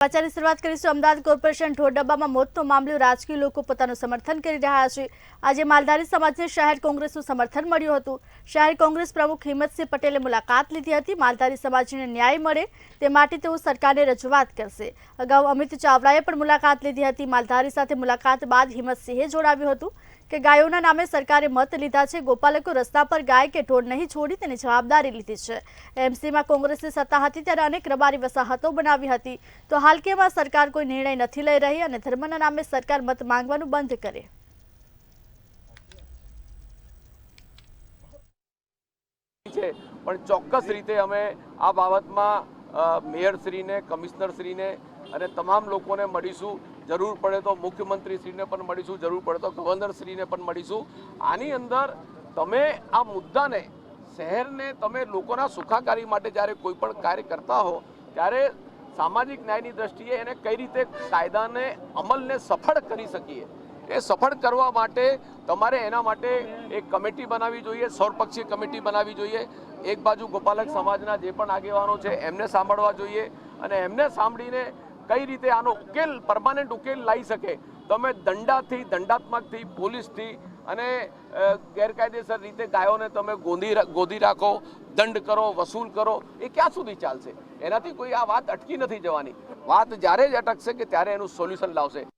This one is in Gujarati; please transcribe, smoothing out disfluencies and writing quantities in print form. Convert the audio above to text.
સમાચારની શરૂઆત કરીશું અમદાવાદ કોર્પોરેશન ઢોર ડબ્બામાં મોતનો મામલો રાજકીય લોકો પોતાનું સમર્થન કરી રહ્યા છે। આજે માલધારી સમાજને શહેર કોંગ્રેસનું સમર્થન મળ્યું હતું। શહેર કોંગ્રેસ પ્રમુખ હિંમતસિંહ પટેલે મુલાકાત લીધી હતી। માલધારી સમાજને ન્યાય મળે તે માટે તેઓ સરકારને રજૂઆત કરશે। અગાઉ અમિત ચાવડાએ પણ મુલાકાત લીધી હતી। માલધારી સાથે મુલાકાત બાદ હિંમતસિંહે જણાવ્યું હતું કે ગાયોના નામે સરકારે મત લીધા છે। ગોપાલકો રસ્તા પર ગાય કે ઢોર નહીં છોડી તેની જવાબદારી લીધી છે। એમસીમાં કોંગ્રેસની સત્તા હતી ત્યારે અનેક રબારી વસાહતો બનાવી હતી, તો હાલ કેમાં સરકાર કોઈ નિર્ણય નથી લઈ રહી અને ધર્મના નામે સરકાર મત માંગવાનું બંધ કરે। પણ ચોક્કસ રીતે અમે આ બાબતમાં મેયરશ્રીને, કમિશનરશ્રીને અને તમામ લોકોને મળીશું। જરૂર પડે તો મુખ્યમંત્રીશ્રીને પણ મળીશું, જરૂર પડે તો ગવર્નરશ્રીને પણ મળીશું। આની અંદર તમે આ મુદ્દાને, શહેરને તમે લોકોના સુખાકારી માટે જ્યારે કોઈ પણ કાર્ય કરતા હો ત્યારે સામાજિક ન્યાયની દ્રષ્ટિએ એને કઈ રીતે કાયદાને અમલને સફળ કરી શકીએ એ સફળ કરવા માટે તમારે એના માટે એક કમિટી બનાવવી જોઈએ, સર્વપક્ષીય કમિટી બનાવવી જોઈએ। એક બાજુ ગોપાલક સમાજના જે પણ આગેવાનો છે એમને સાંભળવા જોઈએ અને એમને સાંભળીને કઈ રીતે આનો ઉકેલ, પરમાનન્ટ ઉકેલ લાવી શકે। તમે દંડાથી, દંડાત્મકથી, પોલીસથી અને ગેરકાયદેસર રીતે ગાયોને તમે ગોદી રાખો, દંડ કરો, વસૂલ કરો, એ ક્યાં સુધી ચાલશે? એનાથી કોઈ આ વાત અટકી નથી જવાની। વાત જ્યારે જ અટકશે કે ત્યારે એનું સોલ્યુશન લાવશે।